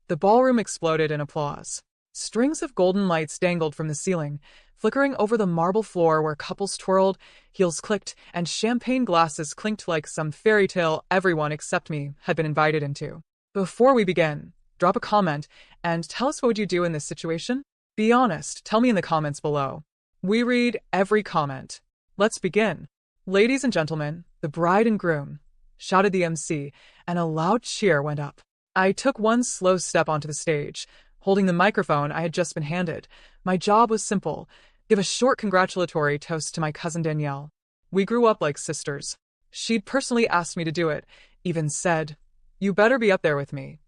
The ballroom exploded in applause. Strings of golden lights dangled from the ceiling, flickering over the marble floor where couples twirled, heels clicked, and champagne glasses clinked like some fairy tale everyone except me had been invited into. Before we begin, drop a comment and tell us what would you do in this situation? Be honest, tell me in the comments below. We read every comment. Let's begin. Ladies and gentlemen, the bride and groom, shouted the MC, and a loud cheer went up. I took one slow step onto the stage, holding the microphone I had just been handed. My job was simple: give a short congratulatory toast to my cousin Danielle. We grew up like sisters. She'd personally asked me to do it, even said, "You better be up there with me."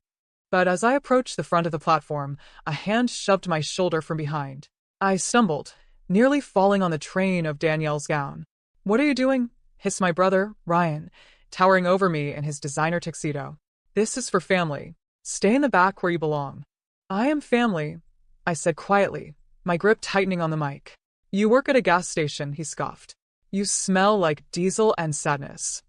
But as I approached the front of the platform, a hand shoved my shoulder from behind. I stumbled, nearly falling on the train of Danielle's gown. "What are you doing?" hissed my brother, Ryan, towering over me in his designer tuxedo. "This is for family. Stay in the back where you belong." "I am family," I said quietly, my grip tightening on the mic. "You work at a gas station," he scoffed. "You smell like diesel and sadness."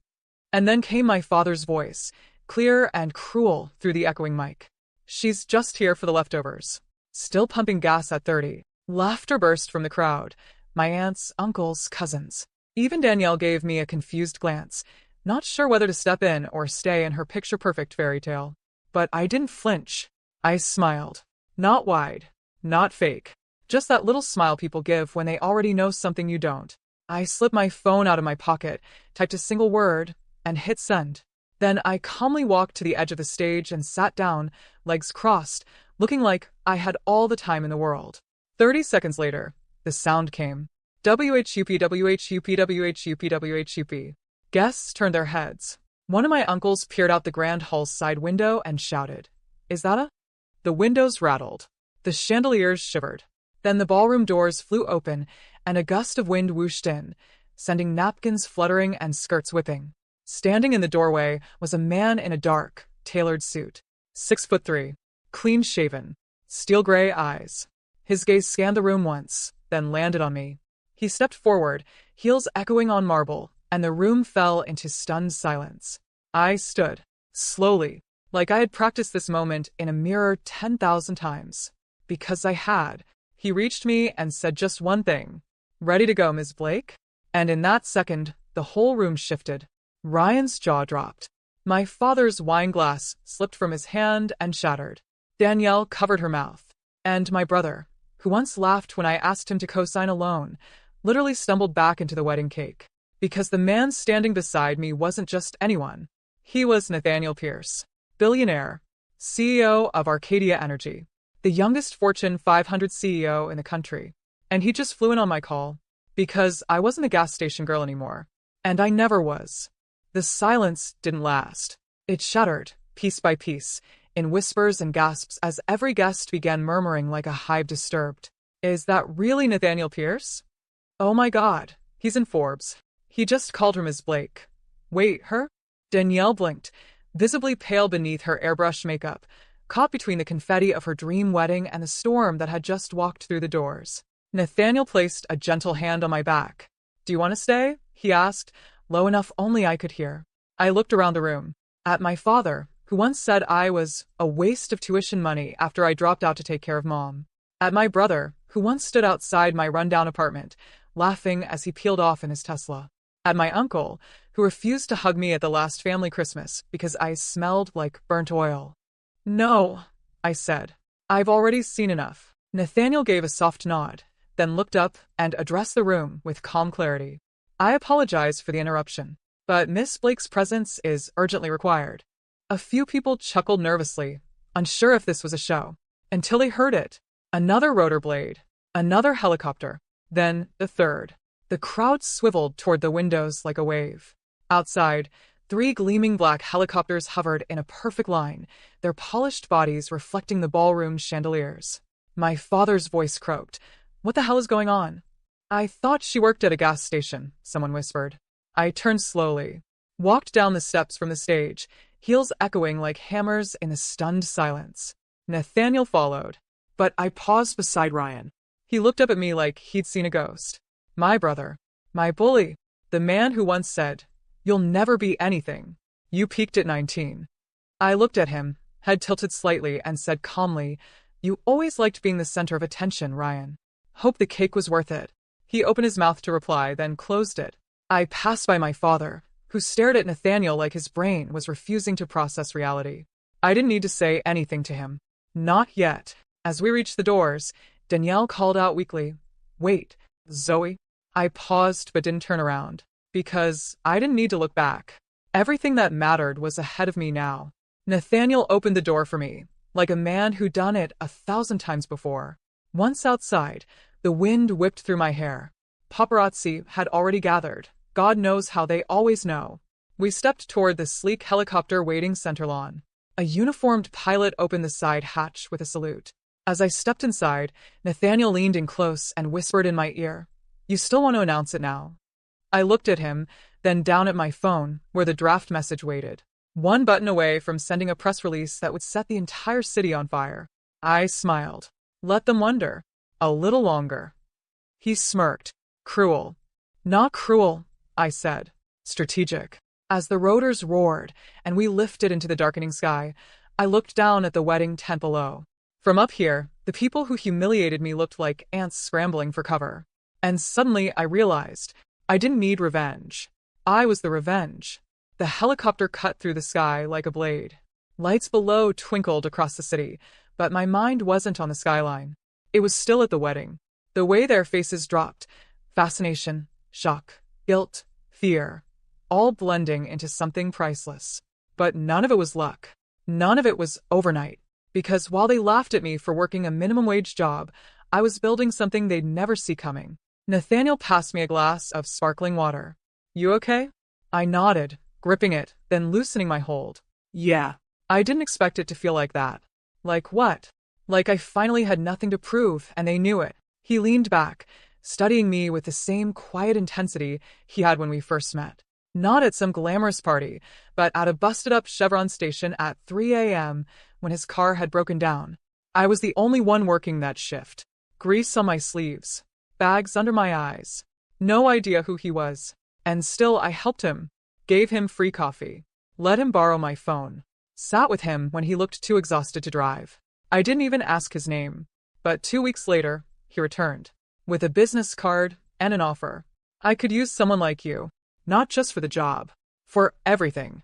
And then came my father's voice, clear and cruel through the echoing mic. "She's just here for the leftovers." Still pumping gas at 30. Laughter burst from the crowd. My aunts, uncles, cousins. Even Danielle gave me a confused glance, not sure whether to step in or stay in her picture-perfect fairy tale. But I didn't flinch. I smiled. Not wide. Not fake. Just that little smile people give when they already know something you don't. I slipped my phone out of my pocket, typed a single word, and hit send. Then I calmly walked to the edge of the stage and sat down, legs crossed, looking like I had all the time in the world. 30 seconds later, the sound came. WHUP, WHUP, WHUP, WHUP. Guests turned their heads. One of my uncles peered out the grand hall's side window and shouted, "Is that a?" The windows rattled. The chandeliers shivered. Then the ballroom doors flew open, and a gust of wind whooshed in, sending napkins fluttering and skirts whipping. Standing in the doorway was a man in a dark, tailored suit. 6'3", clean-shaven, steel-gray eyes. His gaze scanned the room once, then landed on me. He stepped forward, heels echoing on marble, and the room fell into stunned silence. I stood, slowly, like I had practiced this moment in a mirror 10,000 times. Because I had. He reached me and said just one thing. "Ready to go, Ms. Blake?" And in that second, the whole room shifted. Ryan's jaw dropped. My father's wine glass slipped from his hand and shattered. Danielle covered her mouth. And my brother, who once laughed when I asked him to co-sign a loan, literally stumbled back into the wedding cake. Because the man standing beside me wasn't just anyone. He was Nathaniel Pierce, billionaire, CEO of Arcadia Energy, the youngest Fortune 500 CEO in the country. And he just flew in on my call. Because I wasn't a gas station girl anymore. And I never was. The silence didn't last. It shuddered, piece by piece, in whispers and gasps as every guest began murmuring like a hive disturbed. "Is that really Nathaniel Pierce? Oh my God, he's in Forbes. He just called her Ms. Blake. Wait, her?" Danielle blinked, visibly pale beneath her airbrush makeup, caught between the confetti of her dream wedding and the storm that had just walked through the doors. Nathaniel placed a gentle hand on my back. "Do you want to stay?" he asked, low enough only I could hear. I looked around the room. At my father, who once said I was a waste of tuition money after I dropped out to take care of Mom. At my brother, who once stood outside my rundown apartment, laughing as he peeled off in his Tesla. At my uncle, who refused to hug me at the last family Christmas because I smelled like burnt oil. "No," I said. "I've already seen enough." Nathaniel gave a soft nod, then looked up and addressed the room with calm clarity. "I apologize for the interruption, but Miss Blake's presence is urgently required." A few people chuckled nervously, unsure if this was a show, until they heard it. Another rotor blade, another helicopter, then the third. The crowd swiveled toward the windows like a wave. Outside, 3 gleaming black helicopters hovered in a perfect line, their polished bodies reflecting the ballroom's chandeliers. My father's voice croaked. "What the hell is going on?" "I thought she worked at a gas station," someone whispered. I turned slowly, walked down the steps from the stage, heels echoing like hammers in the stunned silence. Nathaniel followed, but I paused beside Ryan. He looked up at me like he'd seen a ghost. My brother, my bully, the man who once said, "You'll never be anything. You peaked at 19. I looked at him, head tilted slightly, and said calmly, "You always liked being the center of attention, Ryan. Hope the cake was worth it." He opened his mouth to reply, then closed it. I passed by my father, who stared at Nathaniel like his brain was refusing to process reality. I didn't need to say anything to him. Not yet. As we reached the doors, Danielle called out weakly, "Wait, Zoe." I paused but didn't turn around, because I didn't need to look back. Everything that mattered was ahead of me now. Nathaniel opened the door for me, like a man who'd done it 1,000 times before. Once outside, the wind whipped through my hair. Paparazzi had already gathered. God knows how they always know. We stepped toward the sleek helicopter waiting center lawn. A uniformed pilot opened the side hatch with a salute. As I stepped inside, Nathaniel leaned in close and whispered in my ear, "You still want to announce it now?" I looked at him, then down at my phone, where the draft message waited. One button away from sending a press release that would set the entire city on fire. I smiled. Let them wonder. A little longer. He smirked. Cruel. Not cruel, I said. Strategic. As the rotors roared and we lifted into the darkening sky, I looked down at the wedding tent below. From up here, the people who humiliated me looked like ants scrambling for cover. And suddenly I realized I didn't need revenge. I was the revenge. The helicopter cut through the sky like a blade. Lights below twinkled across the city, but my mind wasn't on the skyline. It was still at the wedding. The way their faces dropped, fascination, shock, guilt, fear, all blending into something priceless. But none of it was luck. None of it was overnight. Because while they laughed at me for working a minimum wage job, I was building something they'd never see coming. Nathaniel passed me a glass of sparkling water. You okay? I nodded, gripping it, then loosening my hold. Yeah. I didn't expect it to feel like that. Like what? Like I finally had nothing to prove, and they knew it. He leaned back, studying me with the same quiet intensity he had when we first met. Not at some glamorous party, but at a busted-up Chevron station at 3 a.m. when his car had broken down. I was the only one working that shift. Grease on my sleeves, bags under my eyes. No idea who he was. And still I helped him, gave him free coffee, let him borrow my phone, sat with him when he looked too exhausted to drive. I didn't even ask his name. But 2 weeks later, he returned, with a business card and an offer. I could use someone like you. Not just for the job, for everything.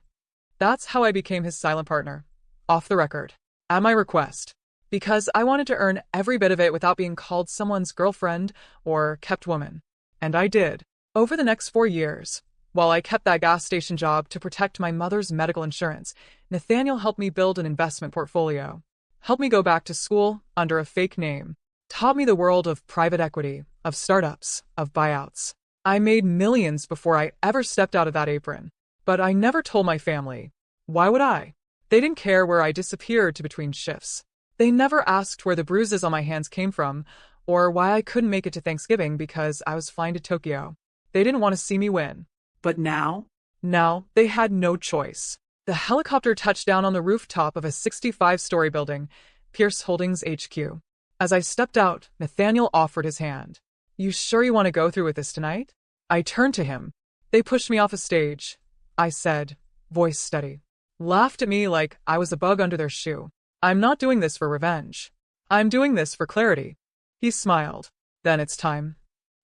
That's how I became his silent partner. Off the record. At my request. Because I wanted to earn every bit of it without being called someone's girlfriend or kept woman. And I did. Over the next 4 years, while I kept that gas station job to protect my mother's medical insurance, Nathaniel helped me build an investment portfolio. Helped me go back to school under a fake name. Taught me the world of private equity, of startups, of buyouts. I made millions before I ever stepped out of that apron. But I never told my family. Why would I? They didn't care where I disappeared to between shifts. They never asked where the bruises on my hands came from, or why I couldn't make it to Thanksgiving because I was flying to Tokyo. They didn't want to see me win. But now? Now, they had no choice. The helicopter touched down on the rooftop of a 65-story building, Pierce Holdings HQ. As I stepped out, Nathaniel offered his hand. You sure you want to go through with this tonight? I turned to him. They pushed me off a stage. I said, voice steady. Laughed at me like I was a bug under their shoe. I'm not doing this for revenge. I'm doing this for clarity. He smiled. Then it's time.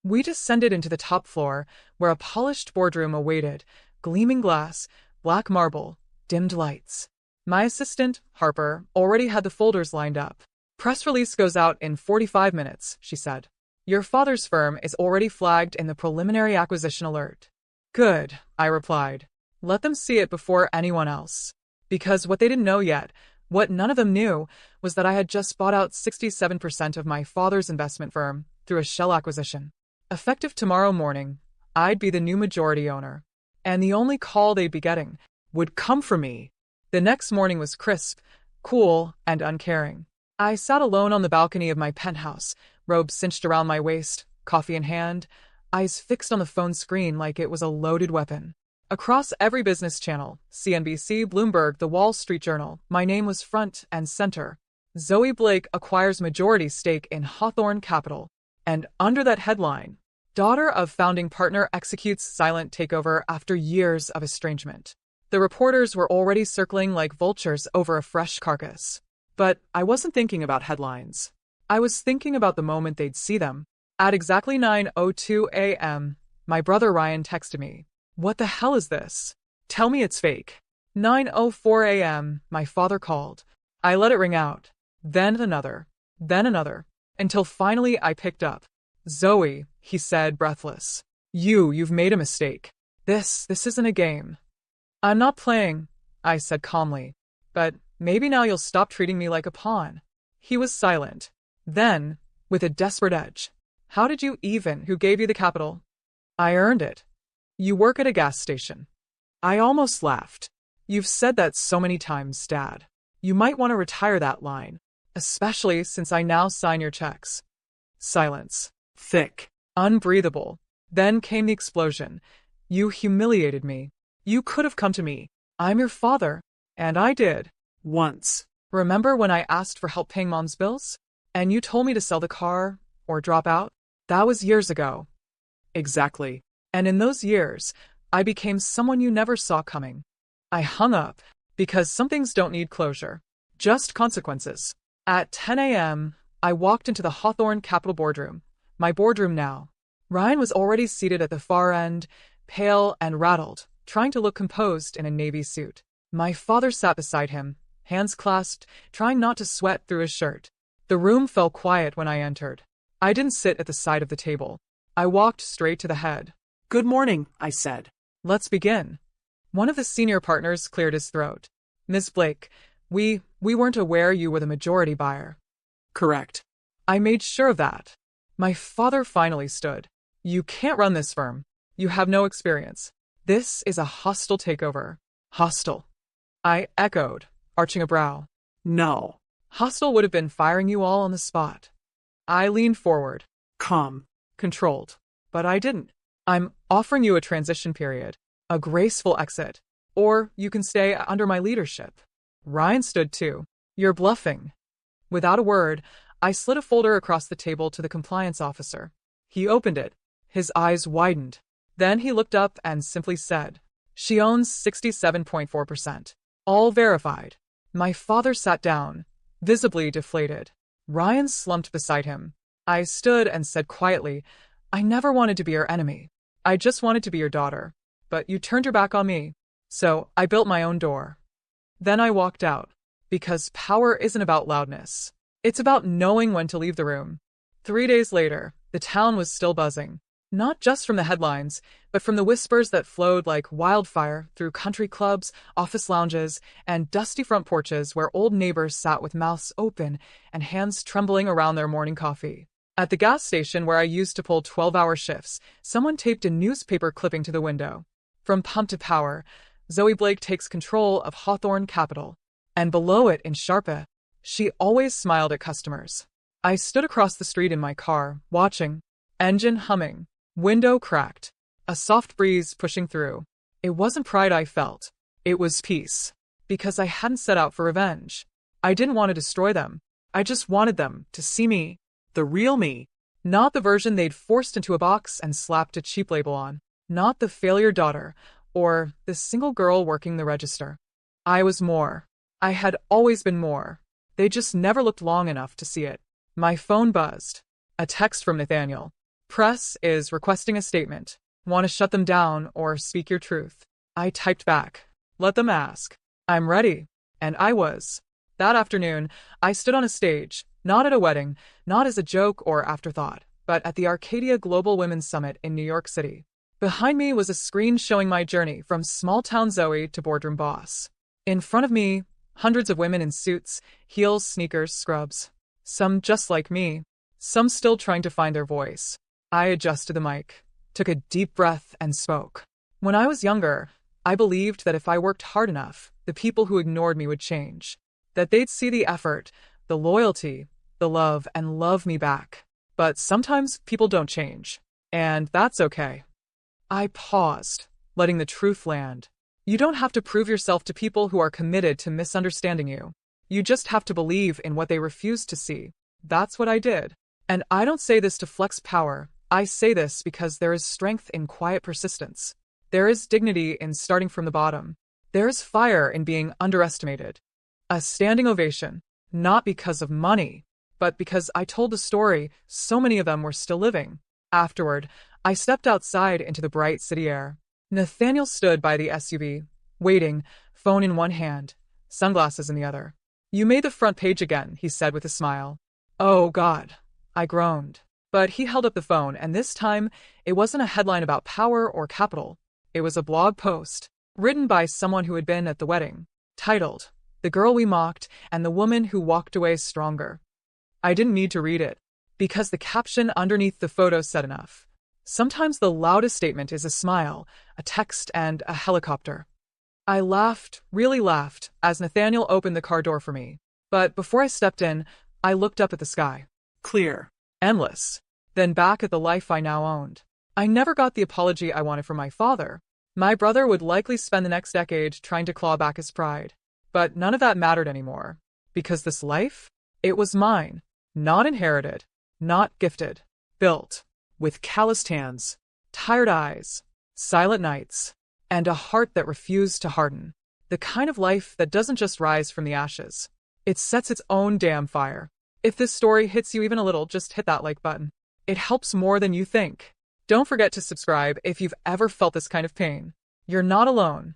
We descended into the top floor, where a polished boardroom awaited, gleaming glass, black marble, dimmed lights. My assistant, Harper, already had the folders lined up. Press release goes out in 45 minutes, she said. Your father's firm is already flagged in the preliminary acquisition alert. Good, I replied. Let them see it before anyone else. Because what they didn't know yet, what none of them knew, was that I had just bought out 67% of my father's investment firm through a shell acquisition. Effective tomorrow morning, I'd be the new majority owner. And the only call they'd be getting would come from me. The next morning was crisp, cool, and uncaring. I sat alone on the balcony of my penthouse, robe cinched around my waist, coffee in hand, eyes fixed on the phone screen like it was a loaded weapon. Across every business channel, CNBC, Bloomberg, The Wall Street Journal, my name was front and center. Zoe Blake acquires majority stake in Hawthorne Capital. And under that headline, daughter of founding partner executes silent takeover after years of estrangement. The reporters were already circling like vultures over a fresh carcass. But I wasn't thinking about headlines. I was thinking about the moment they'd see them. At exactly 9:02 a.m., my brother Ryan texted me. "What the hell is this? Tell me it's fake." 9:04 a.m., my father called. I let it ring out. Then another. Then another. Until finally I picked up. "Zoe," he said, breathless. You've made a mistake. This isn't a game." "I'm not playing," I said calmly. "But maybe now you'll stop treating me like a pawn." He was silent. Then, with a desperate edge, "How did you even? Who gave you the capital?" "I earned it." "You work at a gas station." I almost laughed. "You've said that so many times, Dad. You might want to retire that line, especially since I now sign your checks." Silence. Thick. Unbreathable. Then came the explosion. "You humiliated me. You could have come to me. I'm your father. And I did. Once. Remember when I asked for help paying Mom's bills? And you told me to sell the car or drop out? That was years ago." "Exactly. And in those years, I became someone you never saw coming." I hung up, because some things don't need closure, just consequences. At 10 a.m., I walked into the Hawthorne Capital boardroom, my boardroom now. Ryan was already seated at the far end, pale and rattled, trying to look composed in a navy suit. My father sat beside him, hands clasped, trying not to sweat through his shirt. The room fell quiet when I entered. I didn't sit at the side of the table. I walked straight to the head. "Good morning," I said. "Let's begin." One of the senior partners cleared his throat. "Ms. Blake, we weren't aware you were the majority buyer." "Correct." I made sure of that. My father finally stood. "You can't run this firm. You have no experience. This is a hostile takeover." "Hostile?" I echoed, arching a brow. "No. Hostile would have been firing you all on the spot." I leaned forward. Calm. Controlled. But I didn't. "I'm offering you a transition period. A graceful exit. Or you can stay under my leadership." Ryan stood too. "You're bluffing." Without a word, I slid a folder across the table to the compliance officer. He opened it. His eyes widened. Then he looked up and simply said, "She owns 67.4%. All verified." My father sat down, visibly deflated. Ryan slumped beside him. I stood and said quietly, "I never wanted to be your enemy. I just wanted to be your daughter. But you turned your back on me. So I built my own door." Then I walked out. Because power isn't about loudness. It's about knowing when to leave the room. 3 days later, the town was still buzzing. Not just from the headlines, but from the whispers that flowed like wildfire through country clubs, office lounges, and dusty front porches where old neighbors sat with mouths open and hands trembling around their morning coffee. At the gas station where I used to pull 12-hour shifts, someone taped a newspaper clipping to the window. "From pump to power, Zoe Blake takes control of Hawthorne Capital." And below it in Sharpa, she always smiled at customers. I stood across the street in my car, watching. Engine humming. Window cracked. A soft breeze pushing through. It wasn't pride I felt. It was peace. Because I hadn't set out for revenge. I didn't want to destroy them. I just wanted them to see me. The real me. Not the version they'd forced into a box and slapped a cheap label on. Not the failure daughter, or the single girl working the register. I was more. I had always been more. They just never looked long enough to see it. My phone buzzed. A text from Nathaniel. "Press is requesting a statement. Want to shut them down or speak your truth?" I typed back. "Let them ask. I'm ready." And I was. That afternoon, I stood on a stage, not at a wedding, not as a joke or afterthought, but at the Arcadia Global Women's Summit in New York City. Behind me was a screen showing my journey from small-town Zoe to boardroom boss. In front of me, hundreds of women in suits, heels, sneakers, scrubs. Some just like me. Some still trying to find their voice. I adjusted the mic, took a deep breath, and spoke. When I was younger, I believed that if I worked hard enough, the people who ignored me would change. That they'd see the effort, the loyalty, the love, and love me back. But sometimes people don't change. And that's okay. I paused, letting the truth land. You don't have to prove yourself to people who are committed to misunderstanding you. You just have to believe in what they refuse to see. That's what I did. And I don't say this to flex power. I say this because there is strength in quiet persistence. There is dignity in starting from the bottom. There's fire in being underestimated. A standing ovation, not because of money, but because I told the story so many of them were still living. Afterward, I stepped outside into the bright city air. Nathaniel stood by the SUV, waiting, phone in one hand, sunglasses in the other. "You made the front page again," he said with a smile. "Oh, God," I groaned. But he held up the phone, and this time, it wasn't a headline about power or capital. It was a blog post, written by someone who had been at the wedding, titled, "The Girl We Mocked and the Woman Who Walked Away Stronger." I didn't need to read it, because the caption underneath the photo said enough. Sometimes the loudest statement is a smile, a text, and a helicopter. I laughed, really laughed, as Nathaniel opened the car door for me. But before I stepped in, I looked up at the sky. Clear. Endless. Then back at the life I now owned. I never got the apology I wanted from my father. My brother would likely spend the next decade trying to claw back his pride. But none of that mattered anymore. Because this life? It was mine. Not inherited. Not gifted. Built. With calloused hands, tired eyes, silent nights, and a heart that refused to harden. The kind of life that doesn't just rise from the ashes. It sets its own damn fire. If this story hits you even a little, just hit that like button. It helps more than you think. Don't forget to subscribe if you've ever felt this kind of pain. You're not alone.